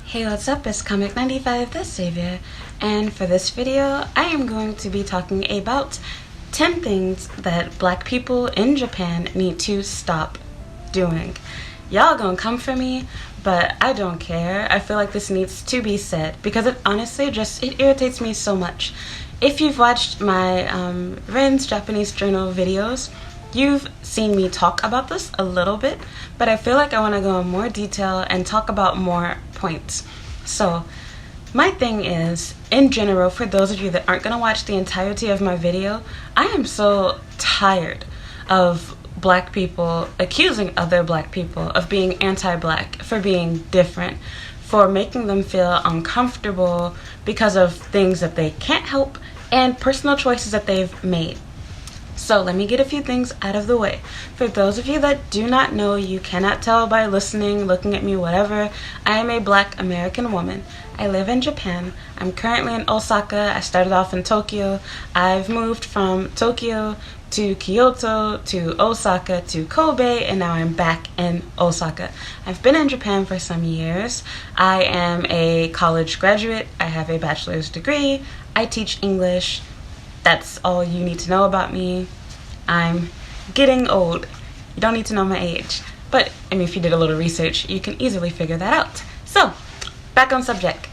Hey, what's up? It's Comic 95 the Savior, and for this video I am going to be talking about 10 things that black people in Japan need to stop doing. Y'all gonna come for me, but I don't care. I feel like this needs to be said because it honestly it irritates me so much. If you've watched my Rant's Japanese journal videos, you've seen me talk about this a little bit, but I feel like I want to go in more detail and talk about more points. So my thing is, in general, for those of you that aren't going to watch the entirety of my video, I am so tired of black people accusing other black people of being anti-black, for being different, for making them feel uncomfortable because of things that they can't help and personal choices that they've made. So let me get a few things out of the way. For those of you that do not know, you cannot tell by listening, looking at me, whatever, I am a black American woman. I live in Japan. I'm currently in Osaka. I started off in Tokyo. I've moved from Tokyo to Kyoto to Osaka to Kobe, and now I'm back in Osaka. I've been in Japan for some years. I am a college graduate. I have a bachelor's degree. I teach English. That's all you need to know about me. I'm getting old. You don't need to know my age. But, I mean, if you did a little research, you can easily figure that out. So, back on subject.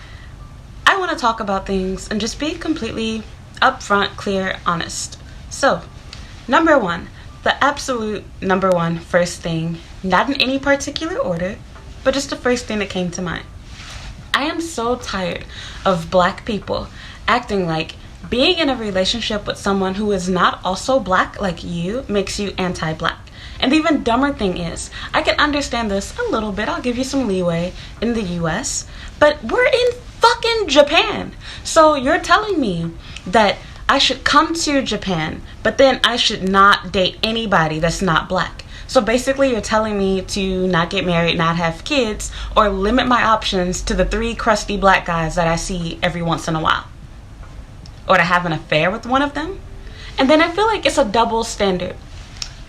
I want to talk about things and just be completely upfront, clear, honest. So, number one, the absolute number one first thing, not in any particular order, but just the first thing that came to mind. I am so tired of black people acting like being in a relationship with someone who is not also black like you makes you anti-black. And the even dumber thing is, I can understand this a little bit, I'll give you some leeway in the US, but we're in fucking Japan. So you're telling me that I should come to Japan, but then I should not date anybody that's not black. So basically you're telling me to not get married, not have kids, or limit my options to the 3 crusty black guys that I see every once in a while. Or to have an affair with one of them. And then I feel like it's a double standard.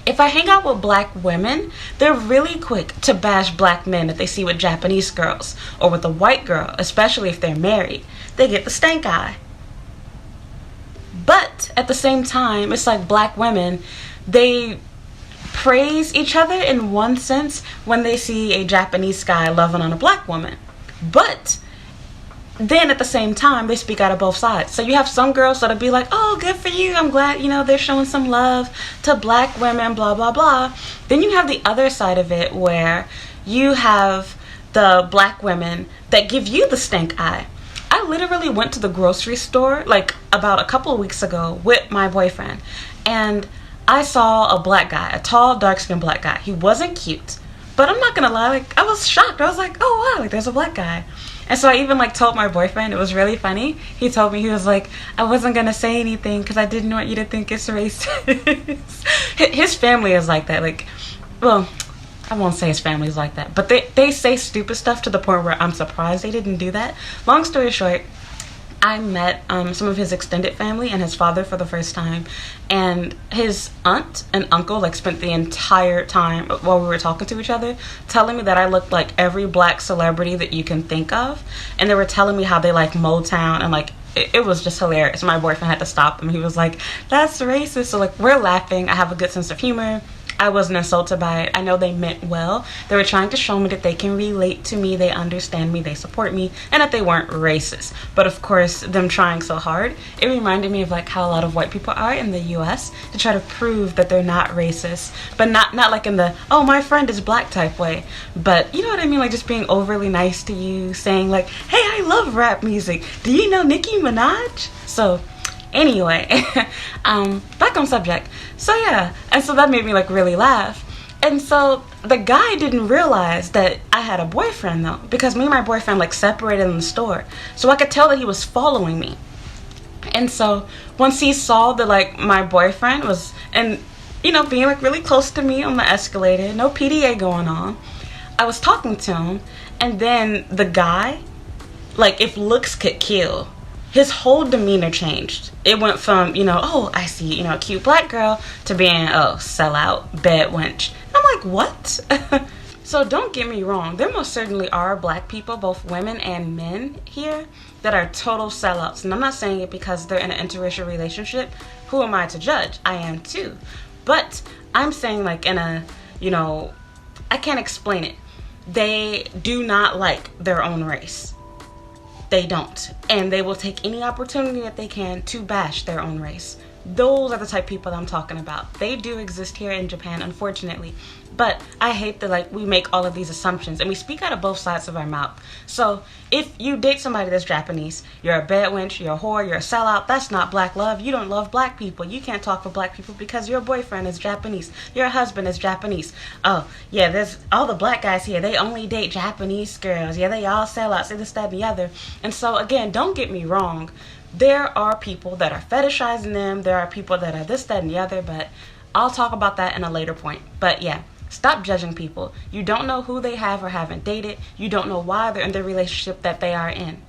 If I hang out with black women, they're really quick to bash black men that they see with Japanese girls, or with a white girl, especially if they're married. They get the stank eye. But at the same time, it's like black women, they praise each other in one sense when they see a Japanese guy loving on a black woman. But then at the same time, they speak out of both sides. So you have some girls that'll be like, oh, good for you, I'm glad, they're showing some love to black women, blah, blah, blah. Then you have the other side of it where you have the black women that give you the stank eye. I literally went to the grocery store like about a couple of weeks ago with my boyfriend, and I saw a black guy, a tall, dark-skinned black guy. He wasn't cute, but I'm not gonna lie, like, I was shocked. I was like, oh wow, like there's a black guy. And so I even like told my boyfriend, it was really funny. He told me, he was like, I wasn't gonna say anything because I didn't want you to think it's racist. His family is like that. Like, well, I won't say his family is like that, but they say stupid stuff to the point where I'm surprised they didn't do that. Long story short, I met some of his extended family and his father for the first time, and his aunt and uncle like spent the entire time while we were talking to each other telling me that I looked like every black celebrity that you can think of, and they were telling me how they like Motown, and like it was just hilarious. My boyfriend had to stop him. He was like, that's racist. So like we're laughing. I have a good sense of humor. I wasn't insulted by it. I know they meant well. They were trying to show me that they can relate to me, they understand me, they support me, and that they weren't racist. But of course, them trying so hard, it reminded me of like how a lot of white people are in the US to try to prove that they're not racist, but not like in the, oh, my friend is black type way. But you know what I mean? Like just being overly nice to you, saying like, hey, I love rap music. Do you know Nicki Minaj? So anyway, back on subject. So yeah, and so that made me like really laugh. And so the guy didn't realize that I had a boyfriend though, because me and my boyfriend like separated in the store. So I could tell that he was following me. And so once he saw that like my boyfriend was, and being like really close to me on the escalator, no PDA going on, I was talking to him, and then the guy, like if looks could kill, his whole demeanor changed. It went from, oh, I see, a cute black girl, to being, oh, sell out, bad wench. I'm like, what? So don't get me wrong, there most certainly are black people, both women and men here, that are total sellouts. And I'm not saying it because they're in an interracial relationship. Who am I to judge? I am too. But I'm saying like in a, I can't explain it. They do not like their own race. They don't. And they will take any opportunity that they can to bash their own race. Those are the type of people that I'm talking about. They do exist here in Japan, unfortunately. But I hate that we make all of these assumptions and we speak out of both sides of our mouth. So if you date somebody that's Japanese, you're a bad wench, you're a whore, you're a sellout, that's not black love. You don't love black people. You can't talk for black people because your boyfriend is Japanese. Your husband is Japanese. Oh, yeah, there's all the black guys here. They only date Japanese girls. Yeah, they all sellouts, this, that, and the other. And so again, don't get me wrong. There are people that are fetishizing them. There are people that are this, that, and the other, but I'll talk about that in a later point. But yeah, stop judging people. You don't know who they have or haven't dated. You don't know why they're in the relationship that they are in.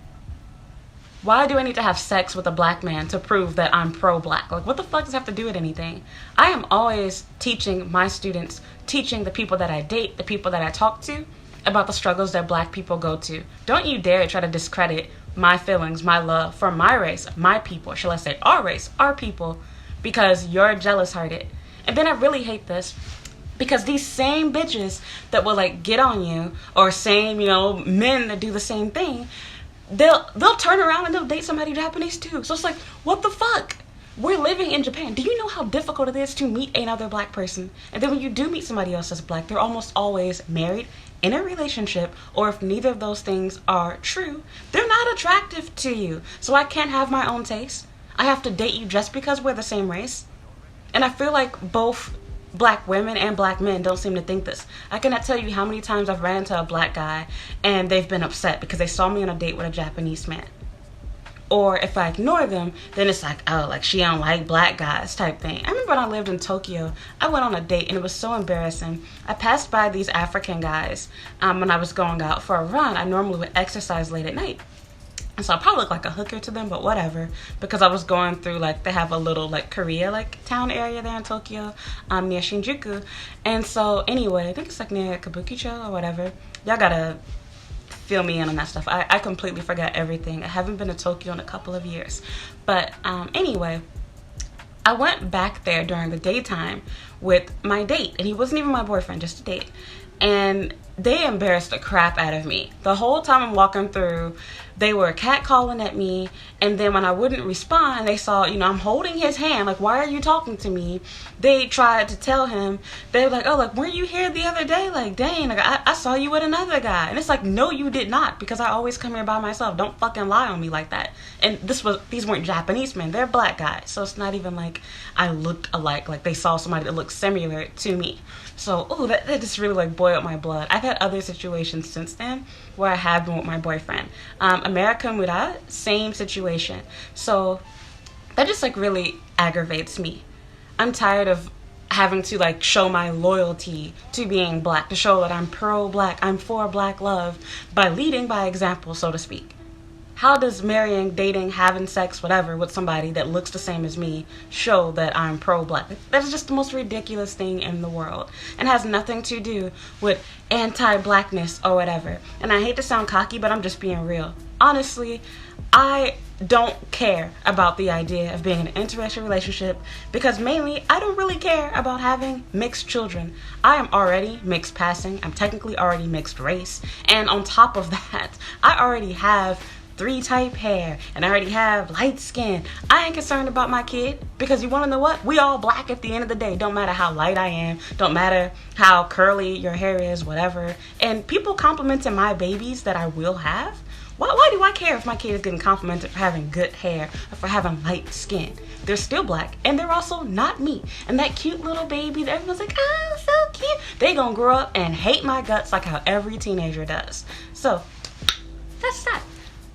Why do I need to have sex with a black man to prove that I'm pro-black? Like, what the fuck does that have to do with anything? I am always teaching my students, teaching the people that I date, the people that I talk to, about the struggles that black people go to. Don't you dare try to discredit my feelings, my love for my race, my people, shall I say our race, our people, because you're jealous-hearted. And then I really hate this, because these same bitches that will get on you, or same, men that do the same thing, they'll turn around and they'll date somebody Japanese too. So it's like, what the fuck? We're living in Japan. Do you know how difficult it is to meet another black person? And then when you do meet somebody else that's black, they're almost always married, in a relationship, or if neither of those things are true, they're not attractive to you. So I can't have my own taste. I have to date you just because we're the same race. And I feel like both black women and black men don't seem to think this. I cannot tell you how many times I've ran into a black guy and they've been upset because they saw me on a date with a Japanese man. Or if I ignore them, then it's like, oh, she don't like black guys type thing. I remember when I lived in Tokyo, I went on a date and it was so embarrassing. I passed by these African guys when I was going out for a run. I normally would exercise late at night. And so I probably look like a hooker to them, but whatever. Because I was going through, they have a little, Korea, town area there in Tokyo, near Shinjuku. And so, anyway, I think it's, near Kabukicho or whatever. Y'all gotta fill me in on that stuff. I completely forgot everything. I haven't been to Tokyo in a couple of years. But anyway, I went back there during the daytime with my date. And he wasn't even my boyfriend, just a date. And they embarrassed the crap out of me. The whole time I'm walking through, they were catcalling at me, and then when I wouldn't respond, they saw, I'm holding his hand, why are you talking to me? They tried to tell him, they were like, oh, weren't you here the other day? Dang, I saw you with another guy. And it's like, no, you did not, because I always come here by myself. Don't fucking lie on me like that. And these weren't Japanese men, they're black guys. So it's not even I looked alike, they saw somebody that looked similar to me. So, that just really boiled my blood. I've had other situations since then where I have been with my boyfriend. America Mura, same situation. So that just really aggravates me. I'm tired of having to show my loyalty to being black, to show that I'm pro-black, I'm for black love, by leading by example, so to speak. How does marrying, dating, having sex, whatever, with somebody that looks the same as me show that I'm pro-black? That's just the most ridiculous thing in the world, and has nothing to do with anti-blackness or whatever. And I hate to sound cocky, but I'm just being real. Honestly, I don't care about the idea of being in an interracial relationship, because mainly I don't really care about having mixed children. I am already mixed passing. I'm technically already mixed race. And on top of that, I already have 3-type hair, and I already have light skin. I ain't concerned about my kid, because you want to know what? We all black at the end of the day. Don't matter how light I am. Don't matter how curly your hair is, whatever. And people complimenting my babies that I will have. Why do I care if my kid is getting complimented for having good hair or for having light skin? They're still black, and they're also not me. And that cute little baby that everyone's like, oh, so cute. They gonna grow up and hate my guts like how every teenager does. So, that's that.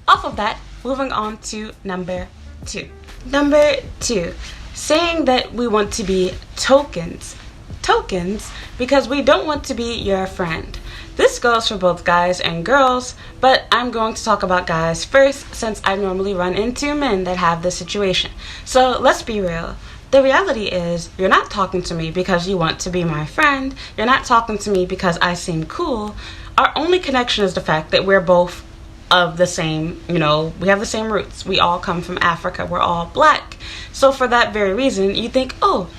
Off of that, moving on to number 2. Number 2, saying that we want to be tokens. Tokens because we don't want to be your friend. This goes for both guys and girls, but I'm going to talk about guys first since I normally run into men that have this situation. So let's be real. the reality is you're not talking to me because you want to be my friend. You're not talking to me because I seem cool. Our only connection is the fact that we're both of the same, we have the same roots. We all come from Africa. We're all black. So for that very reason, you think, oh,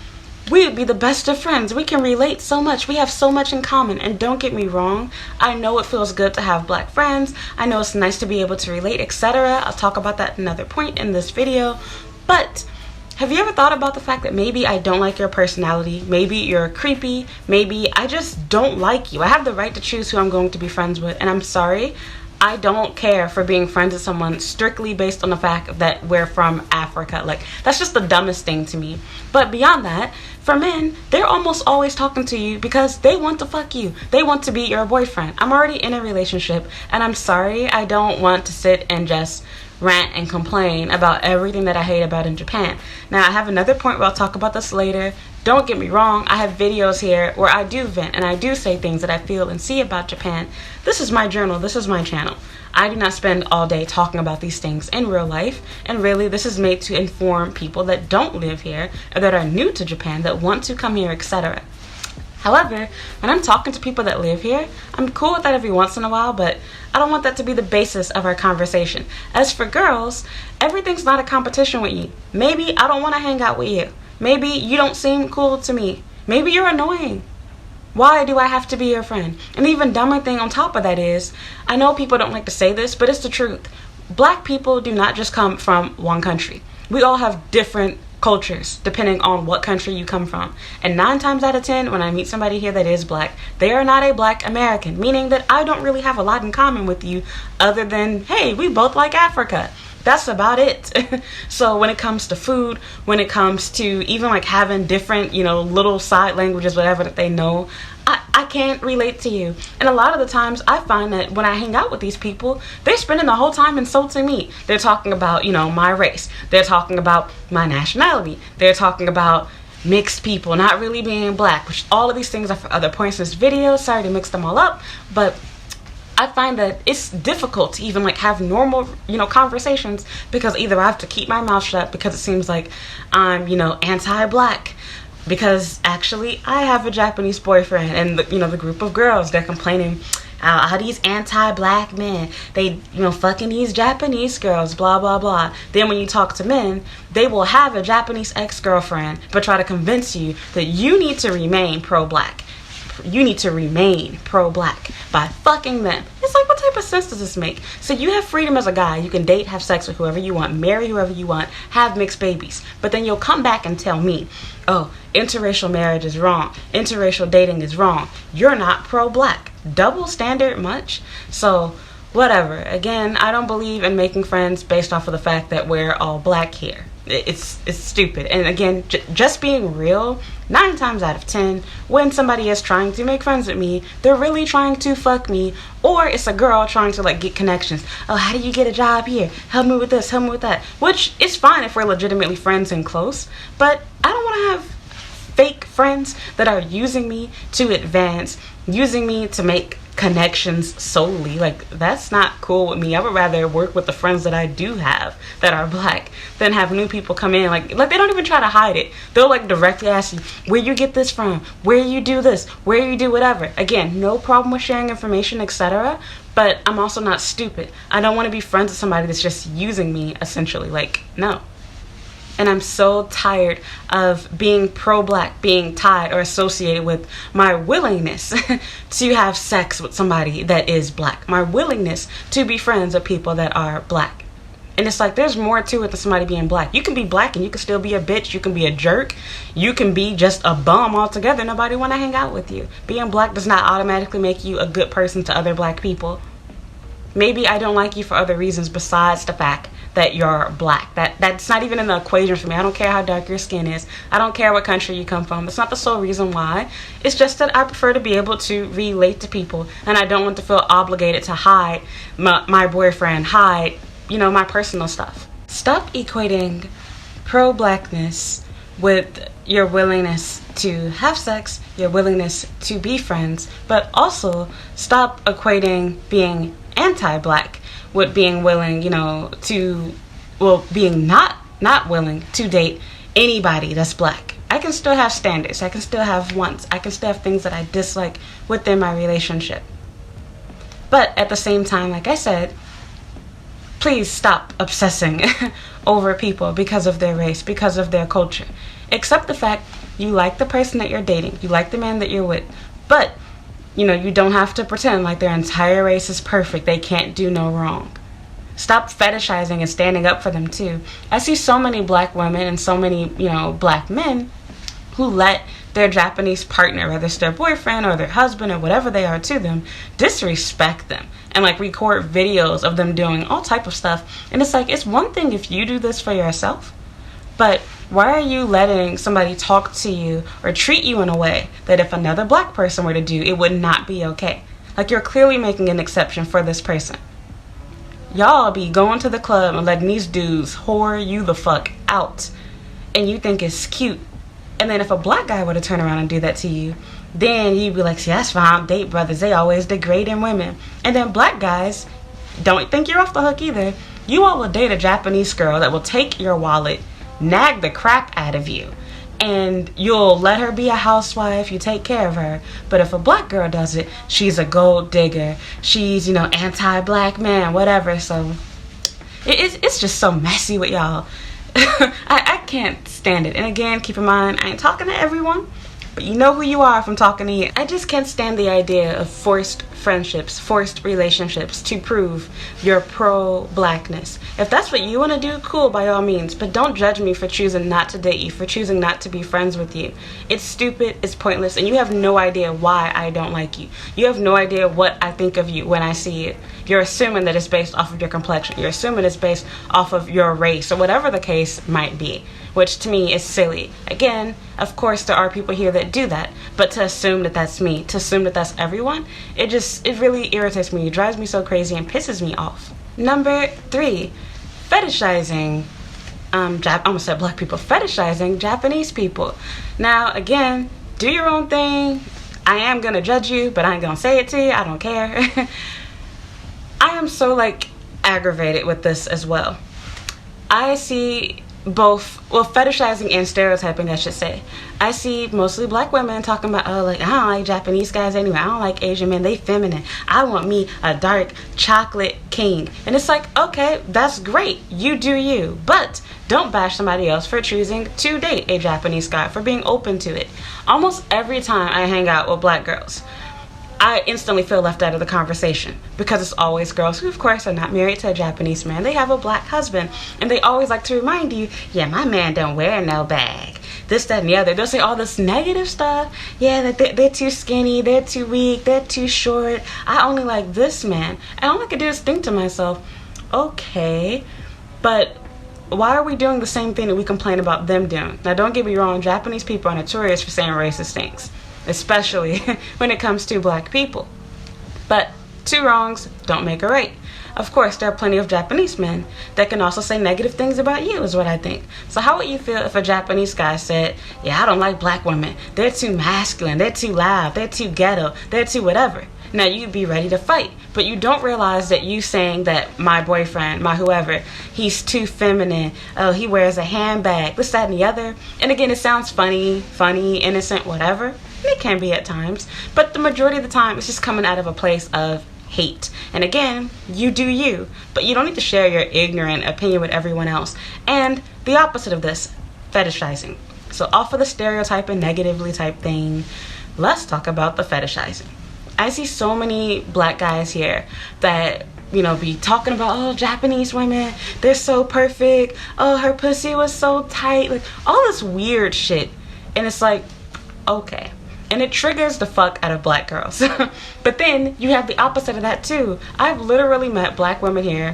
we would be the best of friends. We can relate so much. We have so much in common. And don't get me wrong, I know it feels good to have black friends. I know it's nice to be able to relate, etc. I'll talk about that at another point in this video. But have you ever thought about the fact that maybe I don't like your personality? Maybe you're creepy. Maybe I just don't like you. I have the right to choose who I'm going to be friends with. And I'm sorry, I don't care for being friends with someone strictly based on the fact that we're from Africa. Like, that's just the dumbest thing to me. But beyond that, for men, they're almost always talking to you because they want to fuck you. They want to be your boyfriend. I'm already in a relationship, and I'm sorry, I don't want to sit and just rant and complain about everything that I hate about in Japan. Now, I have another point where I'll talk about this later. Don't get me wrong, I have videos here where I do vent and I do say things that I feel and see about Japan. This is my journal, this is my channel. I do not spend all day talking about these things in real life, and really this is made to inform people that don't live here or that are new to Japan, that want to come here, etc. However, when I'm talking to people that live here, I'm cool with that every once in a while, but I don't want that to be the basis of our conversation. As for girls, everything's not a competition with you. Maybe I don't want to hang out with you. Maybe you don't seem cool to me. Maybe you're annoying. Why do I have to be your friend? An even dumber thing on top of that is, I know people don't like to say this, but it's the truth. Black people do not just come from one country. We all have different cultures depending on what country you come from. And 9 times out of 10, when I meet somebody here that is black, they are not a black American, meaning that I don't really have a lot in common with you other than, hey, we both like Africa. That's about it. So when it comes to food, when it comes to even like having different, little side languages, whatever that they know, I can't relate to you. And a lot of the times I find that when I hang out with these people, they're spending the whole time insulting me. They're talking about, my race. They're talking about my nationality. They're talking about mixed people not really being black, which all of these things are for other points in this video. Sorry to mix them all up, but I find that it's difficult to even have normal, conversations, because either I have to keep my mouth shut because it seems like I'm, anti-black, because actually I have a Japanese boyfriend, and the group of girls, they're complaining how these anti-black men, they, fucking these Japanese girls, blah, blah, blah. Then when you talk to men, they will have a Japanese ex-girlfriend, but try to convince you that you need to remain pro-black. You need to remain pro-black by fucking them. It's like, what type of sense does this make? So you have freedom as a guy. You can date, have sex with whoever you want, marry whoever you want, have mixed babies. But then you'll come back and tell me, oh, interracial marriage is wrong. Interracial dating is wrong. You're not pro-black. Double standard much? So whatever. Again, I don't believe in making friends based off of the fact that we're all black here. It's stupid. And again, just being real, 9 times out of 10, when somebody is trying to make friends with me, they're really trying to fuck me, or it's a girl trying to get connections. Oh, how do you get a job here? Help me with this, help me with that. Which is fine if we're legitimately friends and close, but I don't want to have fake friends that are using me to advance, using me to make connections solely. That's not cool with me. I would rather work with the friends that I do have that are black than have new people come in like they don't even try to hide it. They'll directly ask you where you get this from, where you do this, where you do whatever. Again, no problem with sharing information, etc., but I'm also not stupid. I don't want to be friends with somebody that's just using me essentially. No. And I'm so tired of being pro-black, being tied or associated with my willingness to have sex with somebody that is black. My willingness to be friends with people that are black. And it's there's more to it than somebody being black. You can be black and you can still be a bitch. You can be a jerk. You can be just a bum altogether. Nobody want to hang out with you. Being black does not automatically make you a good person to other black people. Maybe I don't like you for other reasons besides the fact that you're black. That's not even in the equation for me. I don't care how dark your skin is. I don't care what country you come from. That's not the sole reason why. It's just that I prefer to be able to relate to people, and I don't want to feel obligated to hide my boyfriend, hide, my personal stuff. Stop equating pro-blackness with your willingness to have sex, your willingness to be friends, but also stop equating being anti-black with being willing, being not willing to date anybody that's black. I can still have standards. I can still have wants. I can still have things that I dislike within my relationship. But at the same time, like I said, please stop obsessing over people because of their race, because of their culture. Accept the fact you like the person that you're dating. You like the man that you're with. But, you know, you don't have to pretend like their entire race is perfect. They can't do no wrong. Stop fetishizing and standing up for them too. I see so many black women and so many, you know, black men who let their Japanese partner, whether it's their boyfriend or their husband or whatever they are to them, disrespect them and like record videos of them doing all type of stuff. And it's like, it's one thing if you do this for yourself, but why are you letting somebody talk to you or treat you in a way that if another black person were to do, it would not be okay? Like, you're clearly making an exception for this person. Y'all be going to the club and letting these dudes whore you the fuck out, and you think it's cute. And then if a black guy were to turn around and do that to you, then you'd be like, see, that's why I don't date brothers. They always degrading women. And then black guys, don't think you're off the hook either. You all will date a Japanese girl that will take your wallet, nag the crap out of you, and you'll let her be a housewife. You take care of her. But if a black girl does it, she's a gold digger. She's, you know, anti-black man, whatever. So it's just so messy with y'all. I can't stand it. And again, keep in mind, I ain't talking to everyone, but you know who you are if I'm talking to you. I just can't stand the idea of forced friendships, forced relationships to prove your pro-blackness. If that's what you want to do, cool, by all means, but don't judge me for choosing not to date you, for choosing not to be friends with you. It's stupid, it's pointless, and you have no idea why I don't like you. You have no idea what I think of you when I see it. You're assuming that it's based off of your complexion. You're assuming it's based off of your race, or whatever the case might be, which to me is silly. Again, of course there are people here that do that, but to assume that that's me, to assume that that's everyone, it really irritates me. It drives me so crazy and pisses me off. Number 3, fetishizing. I almost said black people. Fetishizing Japanese people. Now, again, do your own thing. I am gonna judge you, but I ain't gonna say it to you. I don't care. I am so like aggravated with this as well. I see both, well, fetishizing and stereotyping, I should say. I see mostly black women talking about, oh, like, I don't like Japanese guys anyway. I don't like Asian men. They feminine. I want me a dark chocolate king. And it's like, okay, that's great. You do you. But don't bash somebody else for choosing to date a Japanese guy, for being open to it. Almost every time I hang out with black girls, I instantly feel left out of the conversation because it's always girls who, of course, are not married to a Japanese man. They have a black husband, and they always like to remind you, yeah, my man don't wear no bag. This, that, and the other. They'll say all this negative stuff. Yeah, that they're too skinny, they're too weak, they're too short. I only like this man. And all I could do is think to myself, okay, but why are we doing the same thing that we complain about them doing? Now, don't get me wrong, Japanese people are notorious for saying racist things, especially when it comes to black people. But 2 wrongs don't make a right. Of course, there are plenty of Japanese men that can also say negative things about you, is what I think. So how would you feel if a Japanese guy said, yeah, I don't like black women. They're too masculine, they're too loud, they're too ghetto, they're too whatever. Now, you'd be ready to fight, but you don't realize that you saying that my boyfriend, my whoever, he's too feminine, oh, he wears a handbag, this, that, and the other. And again, it sounds funny, innocent, whatever. And it can be at times, but the majority of the time, it's just coming out of a place of hate. And again, you do you, but you don't need to share your ignorant opinion with everyone else. And the opposite of this, fetishizing. So off of the stereotyping negatively type thing, let's talk about the fetishizing. I see so many black guys here that, you know, be talking about, oh, Japanese women, they're so perfect, oh, her pussy was so tight, like all this weird shit. And it's like, okay. And it triggers the fuck out of black girls. But then you have the opposite of that too. I've literally met black women here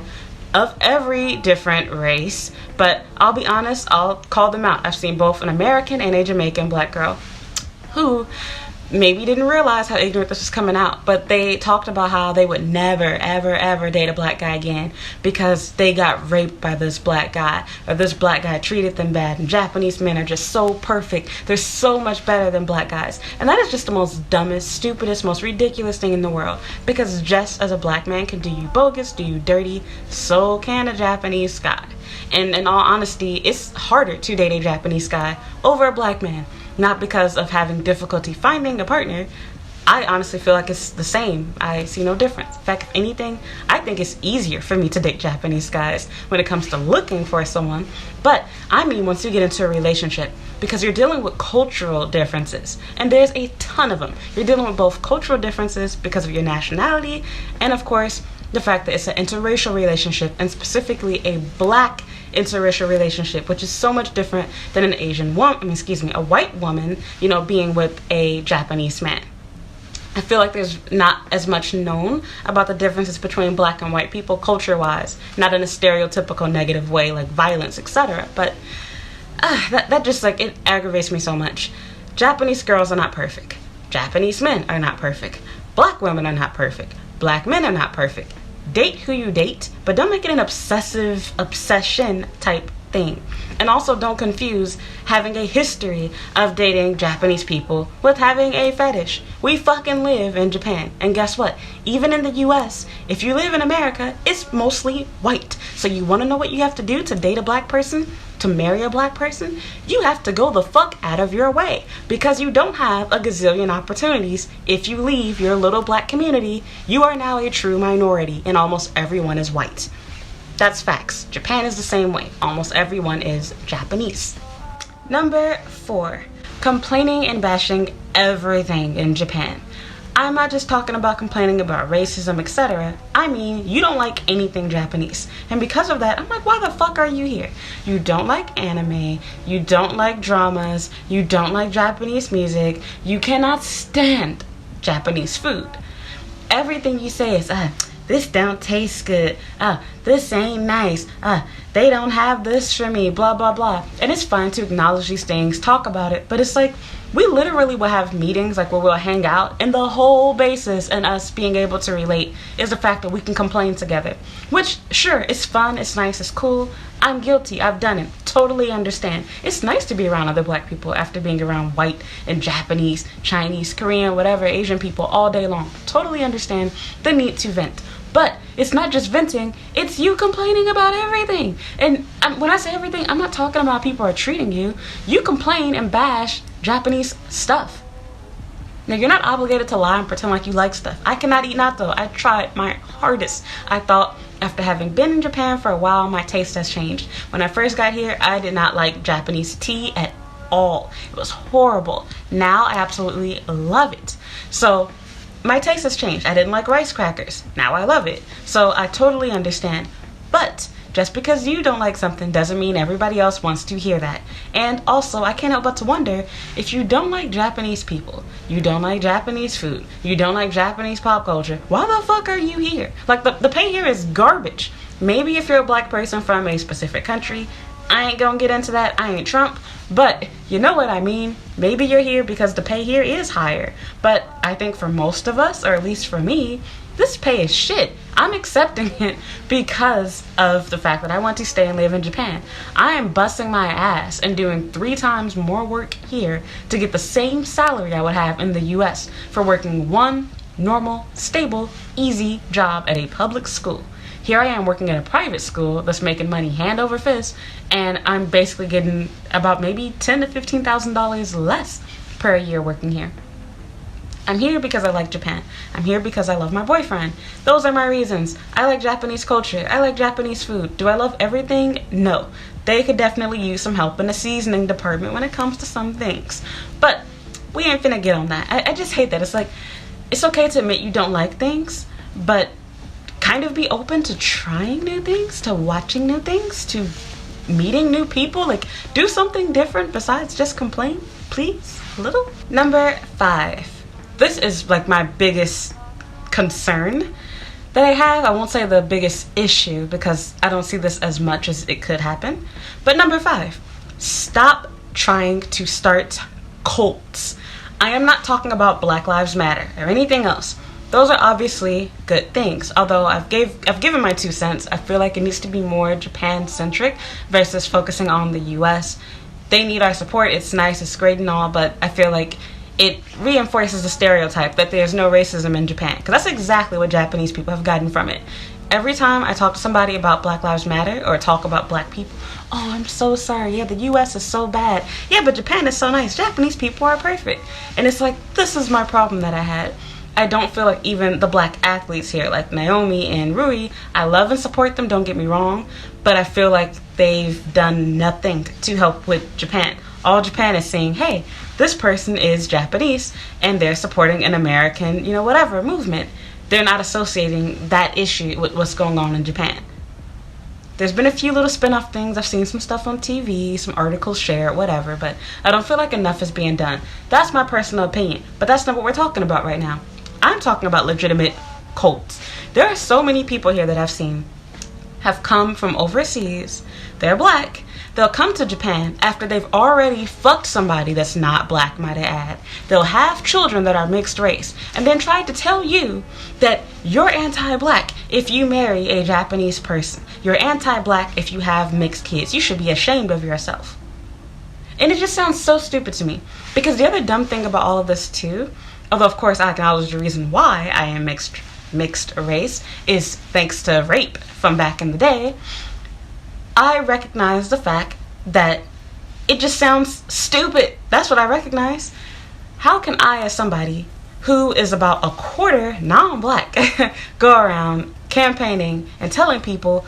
of every different race, but I'll be honest, I'll call them out. I've seen both an American and a Jamaican black girl who maybe didn't realize how ignorant this was coming out, but they talked about how they would never, ever, ever date a black guy again because they got raped by this black guy, or this black guy treated them bad, and Japanese men are just so perfect. They're so much better than black guys. And that is just the most dumbest, stupidest, most ridiculous thing in the world, because just as a black man can do you bogus, do you dirty, so can a Japanese guy. And in all honesty, it's harder to date a Japanese guy over a black man. Not because of having difficulty finding a partner. I honestly feel like it's the same. I see no difference. In fact, if anything, I think it's easier for me to date Japanese guys when it comes to looking for someone. But I mean once you get into a relationship, because you're dealing with cultural differences. And there's a ton of them. You're dealing with both cultural differences because of your nationality, and of course, the fact that it's an interracial relationship, and specifically a black interracial relationship, which is so much different than an a white woman, being with a Japanese man. I feel like there's not as much known about the differences between black and white people culture-wise, not in a stereotypical negative way like violence, etc. But that just it aggravates me so much. Japanese girls are not perfect. Japanese men are not perfect. Black women are not perfect. Black men are not perfect. Date who you date, but don't make it an obsession type thing. And also don't confuse having a history of dating Japanese people with having a fetish. We fucking live in Japan, and guess what? Even in the US, if you live in America, it's mostly white. So you want to know what you have to do to date a black person? To marry a black person? You have to go the fuck out of your way, because you don't have a gazillion opportunities. If you leave your little black community, you are now a true minority, and almost everyone is white. That's facts. Japan is the same way. Almost everyone is Japanese. Number 4, complaining and bashing everything in Japan. I'm not just talking about complaining about racism, etc. I mean, you don't like anything Japanese. And because of that, I'm like, why the fuck are you here? You don't like anime, you don't like dramas, you don't like Japanese music, you cannot stand Japanese food. Everything you say is, this don't taste good, this ain't nice, they don't have this for me, blah, blah, blah. And it's fine to acknowledge these things, talk about it, but it's like, we literally will have meetings where we'll hang out, and the whole basis in us being able to relate is the fact that we can complain together. Which, sure, it's fun, it's nice, it's cool. I'm guilty, I've done it, totally understand. It's nice to be around other black people after being around white and Japanese, Chinese, Korean, whatever, Asian people all day long. Totally understand the need to vent. But it's not just venting, it's you complaining about everything. And when I say everything, I'm not talking about people are treating you. You complain and bash Japanese stuff. Now, you're not obligated to lie and pretend like you like stuff. I cannot eat natto. I tried my hardest. I thought after having been in Japan for a while, my taste has changed. When I first got here, I did not like Japanese tea at all. It was horrible. Now I absolutely love it. So my taste has changed. I didn't like rice crackers. Now I love it. So I totally understand. But just because you don't like something doesn't mean everybody else wants to hear that. And also, I can't help but to wonder, if you don't like Japanese people, you don't like Japanese food, you don't like Japanese pop culture, why the fuck are you here? Like, the pay here is garbage. Maybe if you're a black person from a specific country, I ain't gonna get into that, I ain't Trump, but you know what I mean. Maybe you're here because the pay here is higher. But I think for most of us, or at least for me, this pay is shit. I'm accepting it because of the fact that I want to stay and live in Japan. I am busting my ass and doing 3 times more work here to get the same salary I would have in the US for working one normal, stable, easy job at a public school. Here I am working at a private school that's making money hand over fist, and I'm basically getting about maybe $10,000 to $15,000 less per year working here. I'm here because I like Japan. I'm here because I love my boyfriend. Those are my reasons. I like Japanese culture. I like Japanese food. Do I love everything? No. They could definitely use some help in the seasoning department when it comes to some things. But we ain't finna get on that. I just hate that. It's like, it's okay to admit you don't like things, but kind of be open to trying new things, to watching new things, to meeting new people. Like, do something different besides just complain, please, a little. Number 5. This is like my biggest concern that I have. I won't say the biggest issue because I don't see this as much as it could happen. But number 5, stop trying to start cults. I am not talking about Black Lives Matter or anything else. Those are obviously good things. Although I've given my 2 cents, I feel like it needs to be more Japan-centric versus focusing on the US. They need our support. It's nice, it's great and all, but I feel like it reinforces the stereotype that there's no racism in Japan. Because that's exactly what Japanese people have gotten from it. Every time I talk to somebody about Black Lives Matter or talk about black people, oh, I'm so sorry. Yeah, the US is so bad. Yeah, but Japan is so nice. Japanese people are perfect. And it's like, this is my problem that I had. I don't feel like even the black athletes here, like Naomi and Rui, I love and support them, don't get me wrong, but I feel like they've done nothing to help with Japan. All Japan is saying, hey, this person is Japanese, and they're supporting an American, whatever, movement. They're not associating that issue with what's going on in Japan. There's been a few little spin-off things. I've seen some stuff on TV, some articles shared, whatever, but I don't feel like enough is being done. That's my personal opinion, but that's not what we're talking about right now. I'm talking about legitimate cults. There are so many people here that I've seen have come from overseas. They're black. They'll come to Japan after they've already fucked somebody that's not black, might I add. They'll have children that are mixed race and then try to tell you that you're anti-black if you marry a Japanese person. You're anti-black if you have mixed kids. You should be ashamed of yourself. And it just sounds so stupid to me. Because the other dumb thing about all of this too, although of course I acknowledge the reason why I am mixed race is thanks to rape from back in the day, I recognize the fact that it just sounds stupid. That's what I recognize. How can I, as somebody who is about a quarter non-black, go around campaigning and telling people,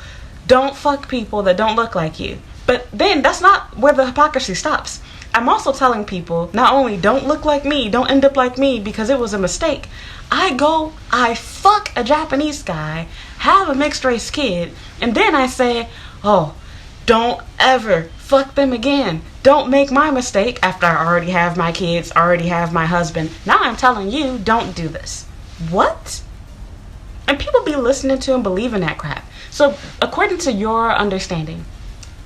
don't fuck people that don't look like you? But then that's not where the hypocrisy stops. I'm also telling people, not only don't look like me, don't end up like me because it was a mistake. I fuck a Japanese guy, have a mixed race kid, and then I say, oh, don't ever fuck them again. Don't make my mistake after I already have my kids, already have my husband. Now I'm telling you, don't do this. What? And people be listening to and believing that crap. So according to your understanding,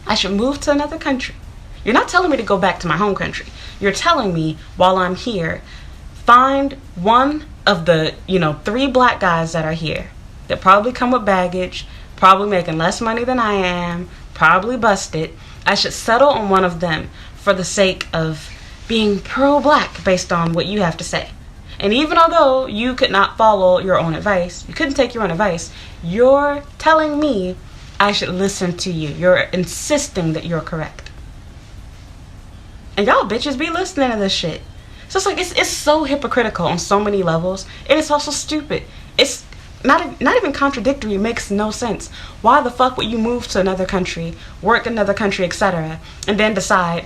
I should move to another country. You're not telling me to go back to my home country. You're telling me while I'm here, find one of the, 3 black guys that are here that probably come with baggage, probably making less money than I am, probably busted. I should settle on one of them for the sake of being pro-black based on what you have to say. And even although you could not follow your own advice, you couldn't take your own advice, you're telling me I should listen to you. You're insisting that you're correct. And y'all bitches be listening to this shit. So it's like, it's so hypocritical on so many levels. And it's also stupid. It's not even contradictory. It makes no sense. Why the fuck would you move to another country, work in another country, etc., and then decide,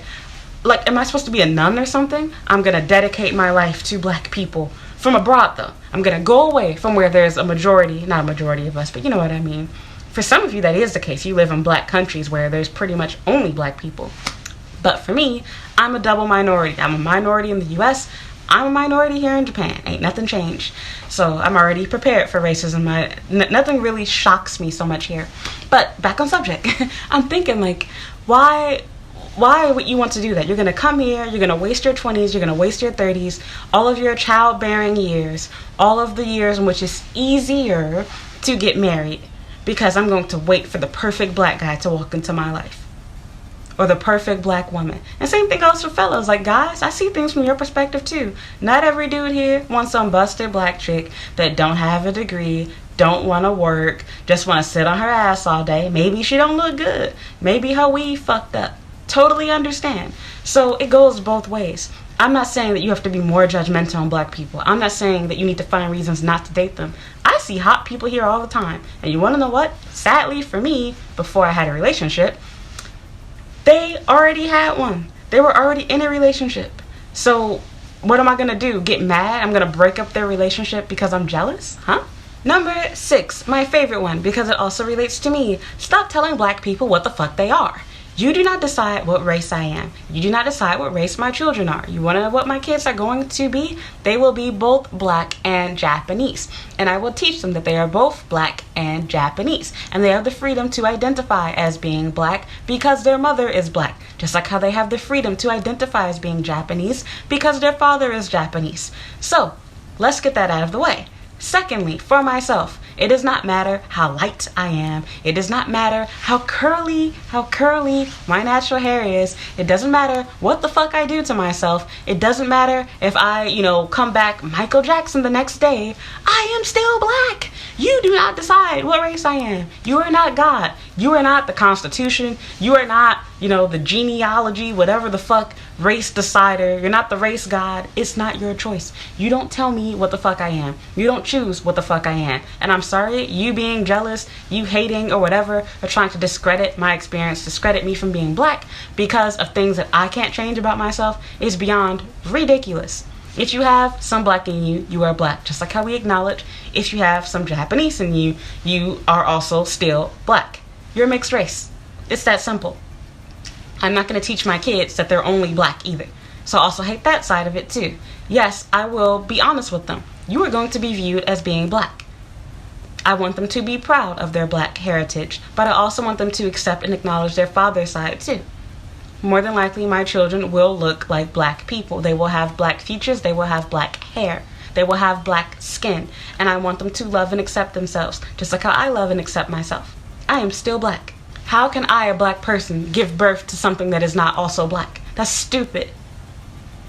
like, am I supposed to be a nun or something? I'm gonna dedicate my life to black people. From abroad, though. I'm gonna go away from where there's a majority, not a majority of us, but you know what I mean. For some of you, that is the case. You live in black countries where there's pretty much only black people. But for me, I'm a double minority. I'm a minority in the US. I'm a minority here in Japan. Ain't nothing changed. So I'm already prepared for racism. Nothing really shocks me so much here. But back on subject. I'm thinking, like, why would you want to do that? You're going to come here, you're going to waste your 20s, you're going to waste your 30s, all of your childbearing years, all of the years in which it's easier to get married because I'm going to wait for the perfect black guy to walk into my life. Or the perfect black woman. And same thing goes for fellas. Like, guys, I see things from your perspective too. Not every dude here wants some busted black chick that don't have a degree, don't want to work, just want to sit on her ass all day. Maybe she don't look good. Maybe her weave fucked up. Totally understand. So it goes both ways. I'm not saying that you have to be more judgmental on black people. I'm not saying that you need to find reasons not to date them. I see hot people here all the time. And you want to know what? Sadly for me, before I had a relationship, they already had one. They were already in a relationship. So what am I going to do? Get mad? I'm going to break up their relationship because I'm jealous? Huh? Number 6, my favorite one, because it also relates to me. Stop telling black people what the fuck they are. You do not decide what race I am. You do not decide what race my children are. You want to know what my kids are going to be? They will be both black and Japanese. And I will teach them that they are both black and Japanese. And they have the freedom to identify as being black because their mother is black. Just like how they have the freedom to identify as being Japanese because their father is Japanese. So, let's get that out of the way. Secondly, for myself, it does not matter how light I am. It does not matter how curly my natural hair is. It doesn't matter what the fuck I do to myself. It doesn't matter if I, come back Michael Jackson the next day. I am still black. You do not decide what race I am. You are not God. You are not the Constitution. You are not, the genealogy, whatever the fuck, race decider. You're not the race god. It's not your choice. You don't tell me what the fuck I am. You don't choose what the fuck I am. And I'm sorry, you being jealous, you hating or whatever, or trying to discredit my experience, discredit me from being black because of things that I can't change about myself is beyond ridiculous. If you have some black in you, you are black. Just like how we acknowledge if you have some Japanese in you, you are also still black. You're a mixed race. It's that simple. I'm not going to teach my kids that they're only black either. So I also hate that side of it too. Yes, I will be honest with them. You are going to be viewed as being black. I want them to be proud of their black heritage, but I also want them to accept and acknowledge their father's side too. More than likely, my children will look like black people. They will have black features. They will have black hair. They will have black skin. And I want them to love and accept themselves, just like how I love and accept myself. I am still black. How can I, a black person, give birth to something that is not also black? That's stupid.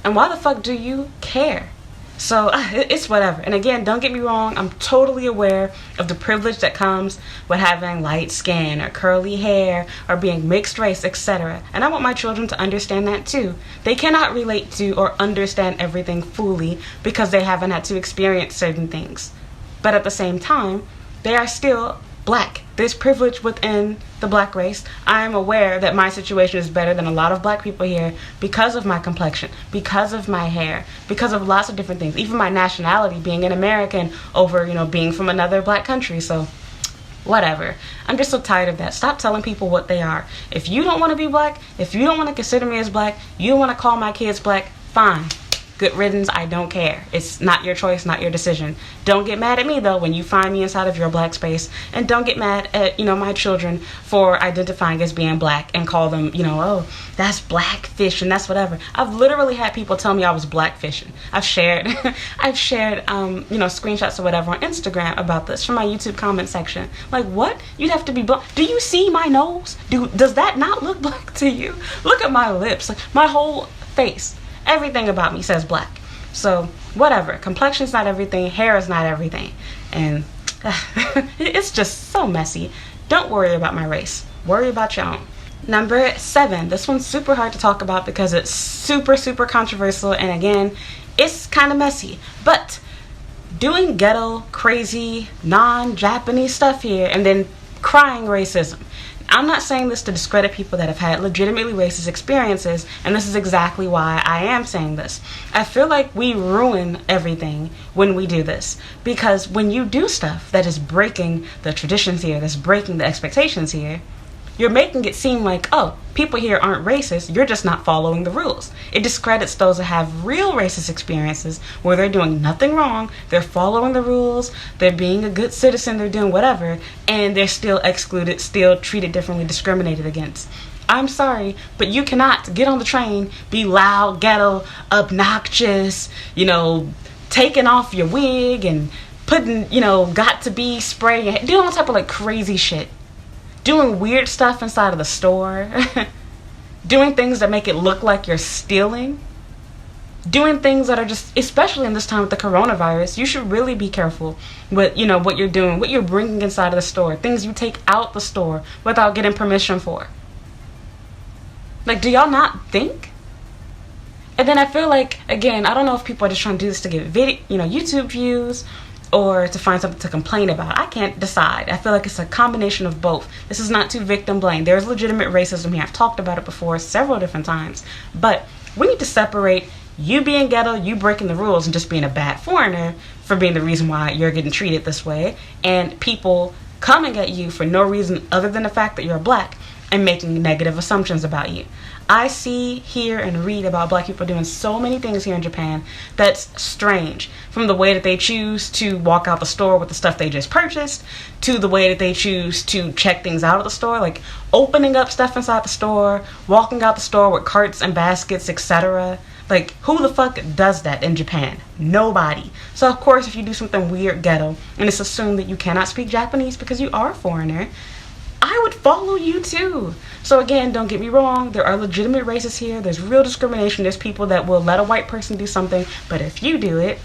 And why the fuck do you care? So it's whatever. And again, don't get me wrong, I'm totally aware of the privilege that comes with having light skin or curly hair or being mixed race, etc. And I want my children to understand that too. They cannot relate to or understand everything fully because they haven't had to experience certain things. But at the same time, they are still black. There's privilege within the black race. I am aware that my situation is better than a lot of black people here because of my complexion, because of my hair, because of lots of different things. Even my nationality, being an American over, being from another black country. So whatever. I'm just so tired of that. Stop telling people what they are. If you don't want to be black, if you don't want to consider me as black, you don't want to call my kids black, fine. Good riddance, I don't care. It's not your choice, not your decision. Don't get mad at me though when you find me inside of your black space, and don't get mad at, my children for identifying as being black and call them, oh, that's blackfish and that's whatever. I've literally had people tell me I was blackfishing. I've shared screenshots or whatever on Instagram about this from my YouTube comment section. Like, what? You'd have to be black. Do you see my nose? Does that not look black to you? Look at my lips, my whole face. Everything about me says black. So whatever. Complexion's not everything. Hair is not everything. And it's just so messy. Don't worry about my race. Worry about your own. Number 7. This one's super hard to talk about because it's super, super controversial. And again, it's kind of messy. But doing ghetto, crazy, non-Japanese stuff here and then crying racism. I'm not saying this to discredit people that have had legitimately racist experiences, and this is exactly why I am saying this. I feel like we ruin everything when we do this, because when you do stuff that is breaking the traditions here, that's breaking the expectations here, you're making it seem like, oh, people here aren't racist, you're just not following the rules. It discredits those that have real racist experiences where they're doing nothing wrong, they're following the rules, they're being a good citizen, they're doing whatever, and they're still excluded, still treated differently, discriminated against. I'm sorry, but you cannot get on the train, be loud, ghetto, obnoxious, taking off your wig and putting, got to be spraying, doing all type of crazy shit. Doing weird stuff inside of the store, doing things that make it look like you're stealing, doing things that are just, especially in this time with the coronavirus, you should really be careful with, what you're doing, what you're bringing inside of the store, things you take out the store without getting permission for. Do y'all not think? And then I feel like, again, I don't know if people are just trying to do this to get YouTube views, or to find something to complain about. I can't decide. I feel like it's a combination of both. This is not to victim blame. There's legitimate racism here. I've talked about it before several different times. But we need to separate you being ghetto, you breaking the rules, and just being a bad foreigner for being the reason why you're getting treated this way, and people coming at you for no reason other than the fact that you're black and making negative assumptions about you. I see, hear, and read about black people doing so many things here in Japan that's strange. From the way that they choose to walk out the store with the stuff they just purchased, to the way that they choose to check things out of the store, like opening up stuff inside the store, walking out the store with carts and baskets, etc. Like, who the fuck does that in Japan? Nobody. So of course, if you do something weird ghetto and it's assumed that you cannot speak Japanese because you are a foreigner, I would follow you too. So again, don't get me wrong, there are legitimate races here. There's real discrimination. There's people that will let a white person do something, but if you do it,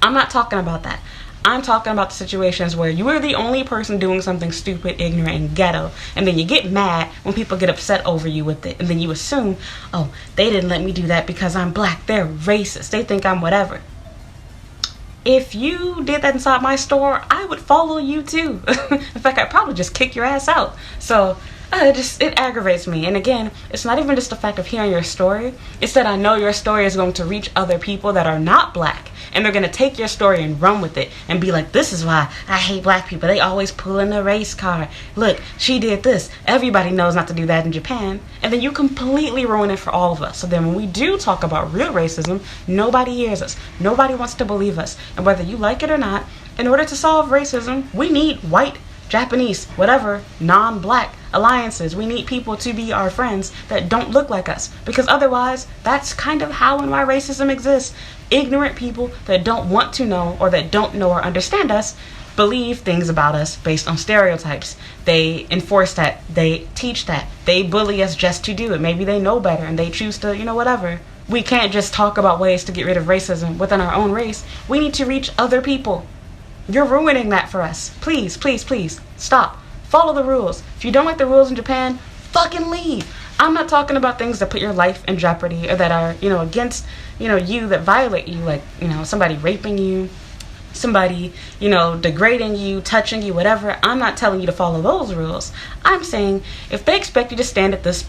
I'm not talking about that. I'm talking about the situations where you are the only person doing something stupid, ignorant, and ghetto, and then you get mad when people get upset over you with it, and then you assume, oh, they didn't let me do that because I'm black. They're racist. They think I'm whatever. If you did that inside my store, I would follow you too. In fact, I'd probably just kick your ass out. So it aggravates me. And again, it's not even just the fact of hearing your story. It's that I know your story is going to reach other people that are not black. And they're going to take your story and run with it and be like, this is why I hate black people. They always pull in the race card. Look, she did this. Everybody knows not to do that in Japan. And then you completely ruin it for all of us. So then when we do talk about real racism, nobody hears us. Nobody wants to believe us. And whether you like it or not, in order to solve racism, we need white, Japanese, whatever, non-black alliances. We need people to be our friends that don't look like us, because otherwise that's kind of how and why racism exists. Ignorant people that don't want to know or that don't know or understand us believe things about us based on stereotypes. They enforce that, they teach that, they bully us just to do it. Maybe they know better and they choose to, whatever. We can't just talk about ways to get rid of racism within our own race. We need to reach other people. You're ruining that for us. Please, please, please, stop. Follow the rules. If you don't like the rules in Japan, fucking leave. I'm not talking about things that put your life in jeopardy or that are, against, you, that violate you, like, somebody raping you, somebody, degrading you, touching you, whatever. I'm not telling you to follow those rules. I'm saying if they expect you to stand at this,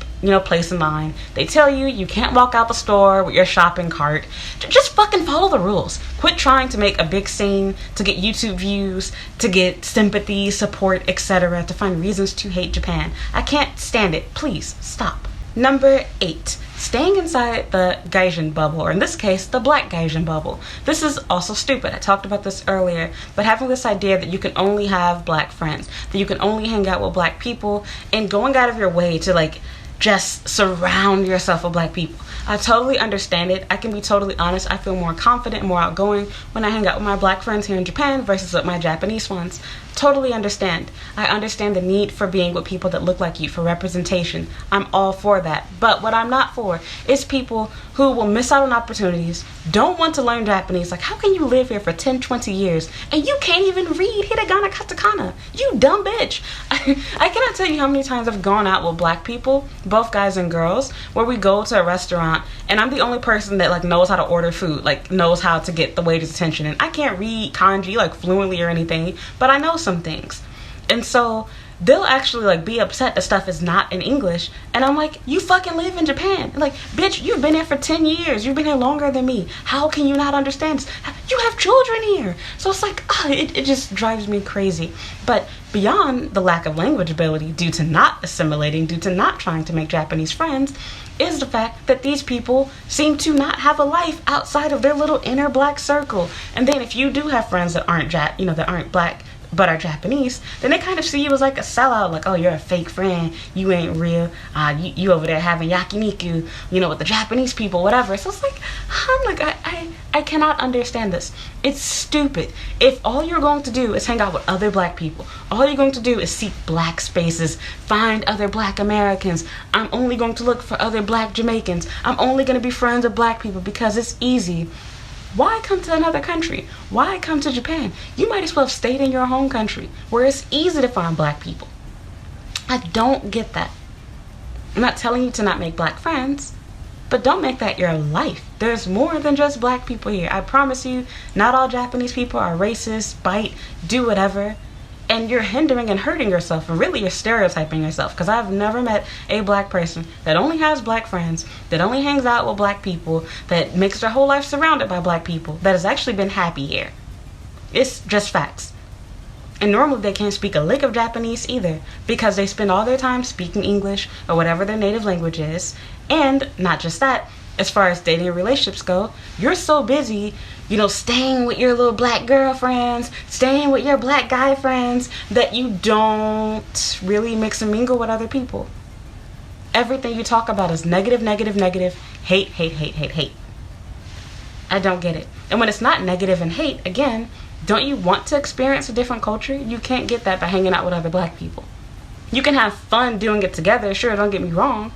place in line, they tell you you can't walk out the store with your shopping cart, just fucking follow the rules. Quit trying to make a big scene to get YouTube views, to get sympathy, support, etc., to find reasons to hate Japan. I can't stand it. Please, stop. Number 8. Staying inside the Gaijin bubble, or in this case, the black Gaijin bubble. This is also stupid. I talked about this earlier, but having this idea that you can only have black friends, that you can only hang out with black people, and going out of your way to just surround yourself with black people. I totally understand it. I can be totally honest. I feel more confident and more outgoing when I hang out with my black friends here in Japan versus with my Japanese ones. Totally understand. I understand the need for being with people that look like you, for representation. I'm all for that. But what I'm not for is people who will miss out on opportunities, don't want to learn Japanese. Like, how can you live here for 10, 20 years and you can't even read hiragana, katakana? You dumb bitch. I cannot tell you how many times I've gone out with black people, both guys and girls, where we go to a restaurant and I'm the only person that knows how to order food, knows how to get the waiter's attention. And I can't read kanji fluently or anything, but I know some things. And so they'll actually be upset that stuff is not in English, and I'm like, you fucking live in Japan. Bitch, you've been here for 10 years. You've been here longer than me. How can you not understand this? You have children here. So it's it just drives me crazy. But beyond the lack of language ability due to not assimilating, due to not trying to make Japanese friends, is the fact that these people seem to not have a life outside of their little inner black circle. And then if you do have friends that aren't that aren't black but are Japanese, then they kind of see you as a sellout, oh, you're a fake friend, you ain't real, you over there having yakiniku, with the Japanese people, whatever. So it's I cannot understand this. It's stupid. If all you're going to do is hang out with other black people, all you're going to do is seek black spaces, find other black Americans, I'm only going to look for other black Jamaicans, I'm only going to be friends with black people because it's easy. Why come to another country? Why come to Japan? You might as well have stayed in your home country where it's easy to find black people. I don't get that. I'm not telling you to not make black friends, but don't make that your life. There's more than just black people here. I promise you, not all Japanese people are racist, bite, do whatever. And you're hindering and hurting yourself, and really you're stereotyping yourself, because I've never met a black person that only has black friends, that only hangs out with black people, that makes their whole life surrounded by black people, that has actually been happy here. It's just facts. And normally they can't speak a lick of Japanese either, because they spend all their time speaking English or whatever their native language is. And not just that, as far as dating and relationships go, you're so busy, staying with your little black girlfriends, staying with your black guy friends, that you don't really mix and mingle with other people. everything you talk about is negative, negative, negative, hate, hate, hate, hate, hate. I don't get it. And when it's not negative and hate, again, don't you want to experience a different culture? You can't get that by hanging out with other black people. You can have fun doing it together, sure, don't get me wrong.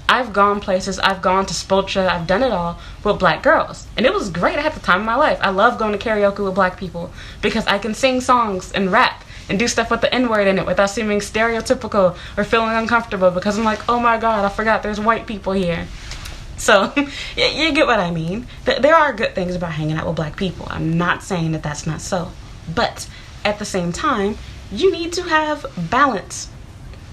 I've gone places, I've gone to Spolcha, I've done it all with black girls. And it was great, I had the time of my life. I love going to karaoke with black people because I can sing songs and rap and do stuff with the N-word in it without seeming stereotypical or feeling uncomfortable because I'm like, oh my god, I forgot there's white people here. So, you get what I mean. There are good things about hanging out with black people. I'm not saying that that's not so. But, at the same time, you need to have balance.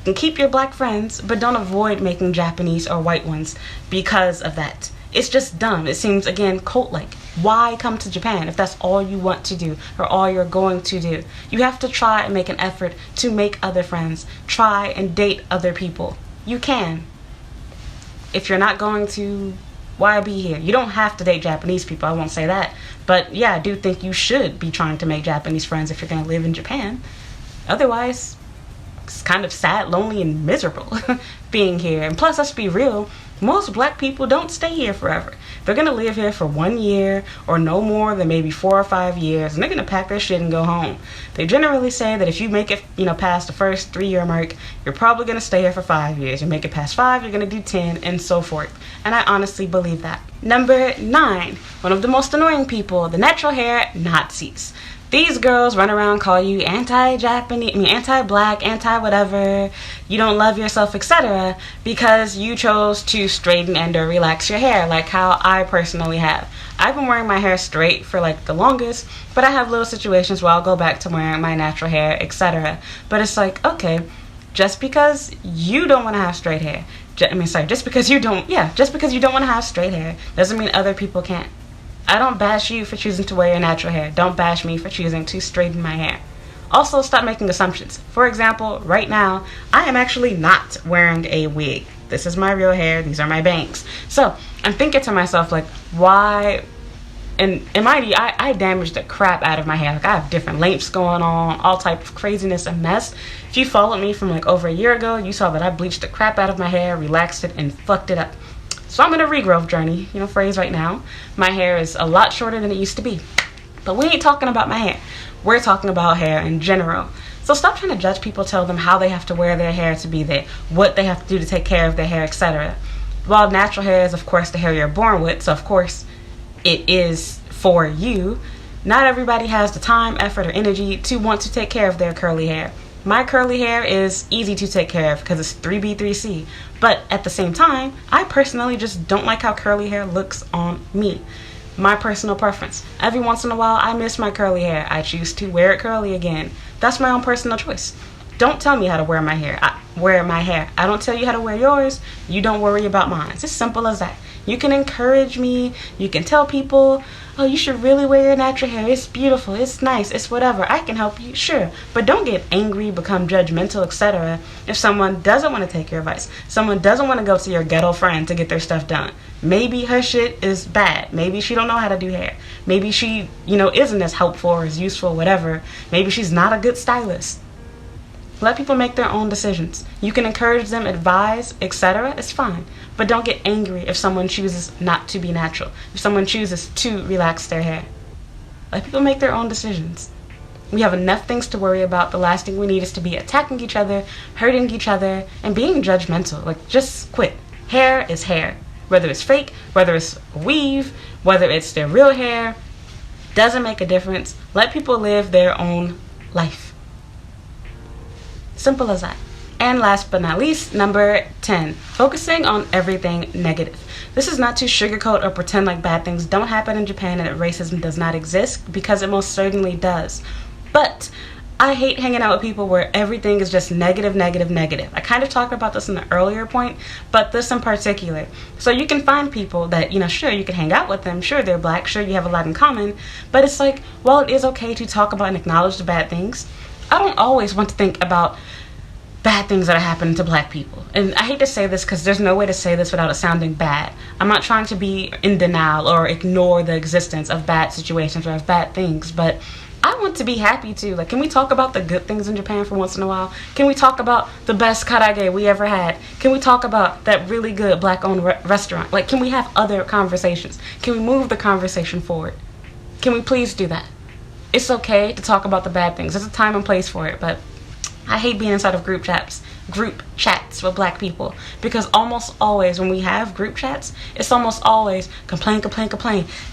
And keep your black friends, but don't avoid making Japanese or white ones because of that. It's just dumb. It seems, again, cult-like. Why come to Japan if that's all you want to do or all you're going to do? You have to try and make an effort to make other friends. Try and date other people. You can. If you're not going to, why be here? You don't have to date Japanese people, I won't say that. But yeah, I do think you should be trying to make Japanese friends if you're going to live in Japan. Otherwise, it's kind of sad, lonely, and miserable being here. And plus, let's be real, most black people don't stay here forever. They're going to live here for 1 year or no more than maybe 4 or 5 years, and they're going to pack their shit and go home. They generally say that if you make it, past the first 3-year mark, you're probably going to stay here for 5 years. You make it past 5, you're going to do 10, and so forth. And I honestly believe that. Number 9, one of the most annoying people, the natural hair Nazis. These girls run around, call you anti-Japanese, anti-black, anti-whatever, you don't love yourself, etc. because you chose to straighten and or relax your hair, like how I personally have. I've been wearing my hair straight for like the longest, but I have little situations where I'll go back to wearing my natural hair, etc. But it's like, okay, just because you don't want to have straight hair, just because you don't want to have straight hair doesn't mean other people can't. I don't bash you for choosing to wear your natural hair. Don't bash me for choosing to straighten my hair. Also, stop making assumptions. For example, right now, I am actually not wearing a wig. This is my real hair. These are my bangs. So, I'm thinking to myself, like, why? And mind you, I damaged the crap out of my hair. Like, I have different lengths going on, all type of craziness and mess. If you followed me from like over a year ago, you saw that I bleached the crap out of my hair, relaxed it, and fucked it up. So I'm in a regrowth journey, phrase right now. My hair is a lot shorter than it used to be. But we ain't talking about my hair. We're talking about hair in general. So stop trying to judge people, tell them how they have to wear their hair to be there, what they have to do to take care of their hair, etc. While natural hair is, of course, the hair you're born with, so of course it is for you, not everybody has the time, effort, or energy to want to take care of their curly hair. My curly hair is easy to take care of because it's 3B, 3C. But at the same time, I personally just don't like how curly hair looks on me. My personal preference. Every once in a while, I miss my curly hair. I choose to wear it curly again. That's my own personal choice. Don't tell me how to wear my hair. I don't tell you how to wear yours. You don't worry about mine. It's as simple as that. You can encourage me. You can tell people, oh, you should really wear your natural hair. It's beautiful. It's nice. It's whatever. I can help you. Sure. But don't get angry, become judgmental, etc. if someone doesn't want to take your advice. Someone doesn't want to go to your ghetto friend to get their stuff done. Maybe her shit is bad. Maybe she don't know how to do hair. Maybe she, isn't as helpful or as useful, whatever. Maybe she's not a good stylist. Let people make their own decisions. You can encourage them, advise, etc. It's fine. But don't get angry if someone chooses not to be natural. If someone chooses to relax their hair. Let people make their own decisions. We have enough things to worry about. The last thing we need is to be attacking each other, hurting each other, and being judgmental. Like, just quit. Hair is hair. Whether it's fake, whether it's weave, whether it's their real hair, doesn't make a difference. Let people live their own life. Simple as that. And last but not least, number 10, focusing on everything negative. This is not to sugarcoat or pretend like bad things don't happen in Japan and that racism does not exist, because it most certainly does. But I hate hanging out with people where everything is just negative, negative, negative. I kind of talked about this in the earlier point, but this in particular. So you can find people that, sure, you can hang out with them. Sure, they're black. Sure, you have a lot in common. But it's like, while it is okay to talk about and acknowledge the bad things, I don't always want to think about bad things that are happening to black people. And I hate to say this because there's no way to say this without it sounding bad. I'm not trying to be in denial or ignore the existence of bad situations or of bad things, but I want to be happy too. Like, can we talk about the good things in Japan for once in a while? Can we talk about the best karage we ever had? Can we talk about that really good black-owned restaurant? Like, can we have other conversations? Can we move the conversation forward? Can we please do that? It's okay to talk about the bad things. There's a time and place for it, but I hate being inside of group chats with black people, because almost always when we have group chats, it's almost always complain.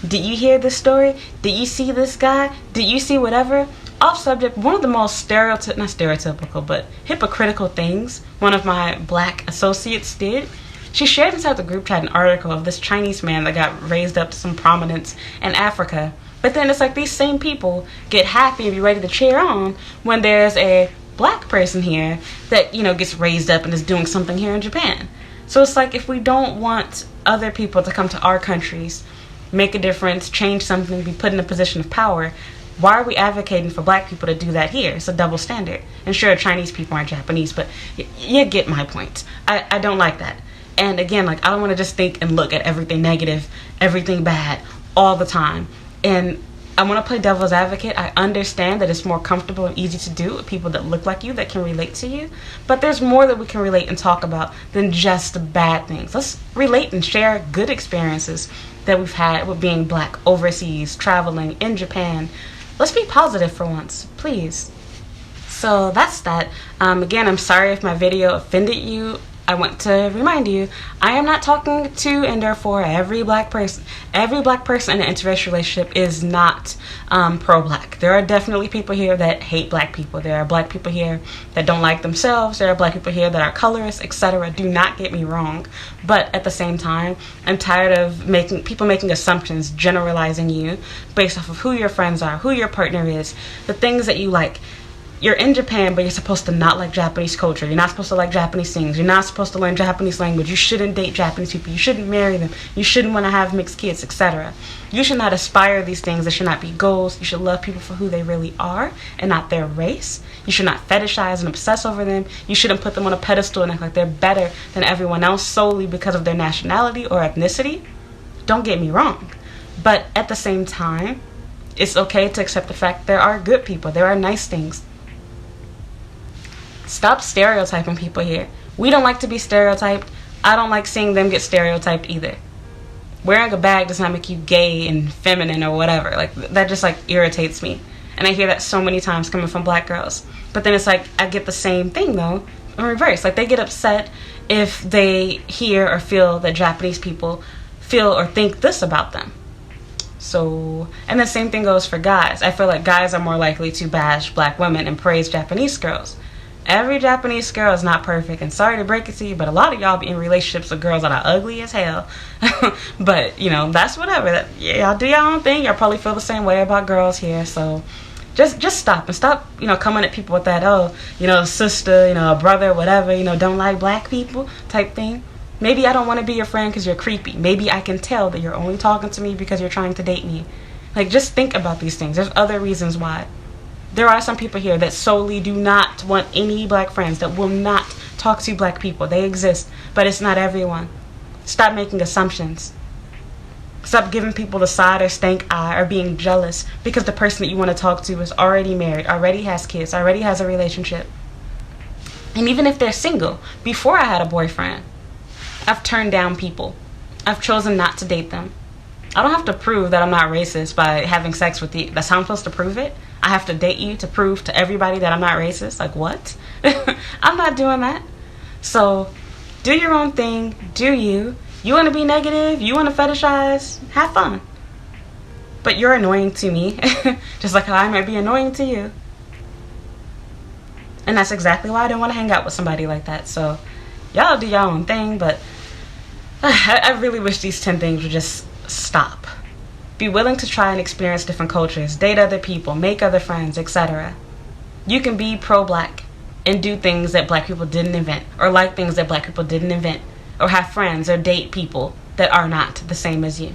Did you hear this story? Did you see this guy? Did you see whatever? Off subject, one of the most not stereotypical, but hypocritical things one of my black associates did. She shared inside the group chat an article of this Chinese man that got raised up to some prominence in Africa. But then it's like these same people get happy and be ready to cheer on when there's a black person here that, you know, gets raised up and is doing something here in Japan. So it's like, if we don't want other people to come to our countries, make a difference, change something, be put in a position of power, why are we advocating for black people to do that here? It's a double standard. And sure, Chinese people aren't Japanese, but you get my point. I don't like that. And again, like, I don't want to just think and look at everything negative, everything bad all the time. And I want to play devil's advocate. I understand that it's more comfortable and easy to do with people that look like you, that can relate to you. But there's more that we can relate and talk about than just the bad things. Let's relate and share good experiences that we've had with being black overseas, traveling in Japan. Let's be positive for once, please. So that's that. Again, I'm sorry if my video offended you. I want to remind you, I am not talking to and therefore every black person. Every black person in an interracial relationship is not pro-black. There are definitely people here that hate black people. There are black people here that don't like themselves. There are black people here that are colorists, etc. Do not get me wrong. But at the same time, I'm tired of people making assumptions, generalizing you based off of who your friends are, who your partner is, the things that you like. You're in Japan, but you're supposed to not like Japanese culture. You're not supposed to like Japanese things. You're not supposed to learn Japanese language. You shouldn't date Japanese people. You shouldn't marry them. You shouldn't want to have mixed kids, etc. You should not aspire these things. There should not be goals. You should love people for who they really are and not their race. You should not fetishize and obsess over them. You shouldn't put them on a pedestal and act like they're better than everyone else solely because of their nationality or ethnicity. Don't get me wrong. But at the same time, it's okay to accept the fact there are good people. There are nice things. Stop stereotyping people here. We don't like to be stereotyped. I don't like seeing them get stereotyped either. Wearing a bag does not make you gay and feminine or whatever. Like, that just like irritates me. And I hear that so many times coming from black girls. But then it's like, I get the same thing though in reverse. Like, they get upset if they hear or feel that Japanese people feel or think this about them. So, and the same thing goes for guys. I feel like guys are more likely to bash black women and praise Japanese girls. Every Japanese girl is not perfect, and sorry to break it to you, but a lot of y'all be in relationships with girls that are ugly as hell. But, you know, that's whatever. Y'all do your own thing. Y'all probably feel the same way about girls here. So just stop, and stop, you know, coming at people with that, oh, you know, sister, you know, brother, whatever, you know, don't like black people type thing. Maybe I don't want to be your friend because you're creepy. Maybe I can tell that you're only talking to me because you're trying to date me. Like, just think about these things. There's other reasons why. There are some people here that solely do not want any black friends, that will not talk to black people. They exist, but it's not everyone. Stop making assumptions. Stop giving people the side or stank eye or being jealous because the person that you want to talk to is already married, already has kids, already has a relationship. And even if they're single, before I had a boyfriend, I've turned down people. I've chosen not to date them. I don't have to prove that I'm not racist by having sex with you. That's how I'm supposed to prove it. I have to date you to prove to everybody that I'm not racist. Like, what? I'm not doing that. So do your own thing. Do you. You want to be negative? You want to fetishize? Have fun. But you're annoying to me. Just like how I might be annoying to you. And that's exactly why I don't want to hang out with somebody like that. So y'all do your own thing. But I really wish these 10 things would just stop. Be willing to try and experience different cultures, date other people, make other friends, etc. You can be pro-black and do things that black people didn't invent, or like things that black people didn't invent, or have friends or date people that are not the same as you.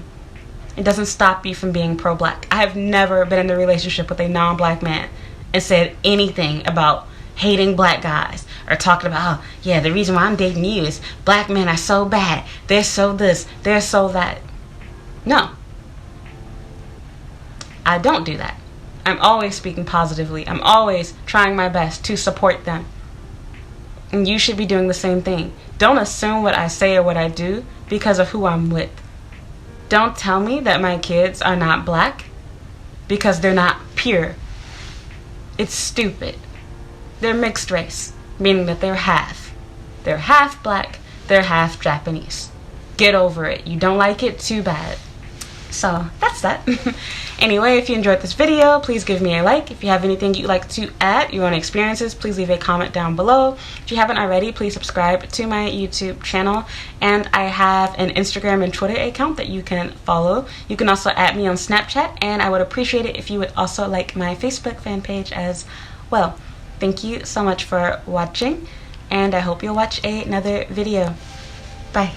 It doesn't stop you from being pro-black. I have never been in a relationship with a non-black man and said anything about hating black guys or talking about, oh, yeah, the reason why I'm dating you is black men are so bad. They're so this, they're so that. No. I don't do that. I'm always speaking positively. I'm always trying my best to support them. And you should be doing the same thing. Don't assume what I say or what I do because of who I'm with. Don't tell me that my kids are not black because they're not pure. It's stupid. They're mixed race, meaning that they're half. They're half black, they're half Japanese. Get over it. You don't like it? Too bad. So that's that. Anyway, if you enjoyed this video, please give me a like. If you have anything you'd like to add, your own experiences, please leave a comment down below. If you haven't already, please subscribe to my YouTube channel. And I have an Instagram and Twitter account that you can follow. You can also add me on Snapchat, and I would appreciate it if you would also like my Facebook fan page as well. Thank you so much for watching, and I hope you'll watch another video. Bye.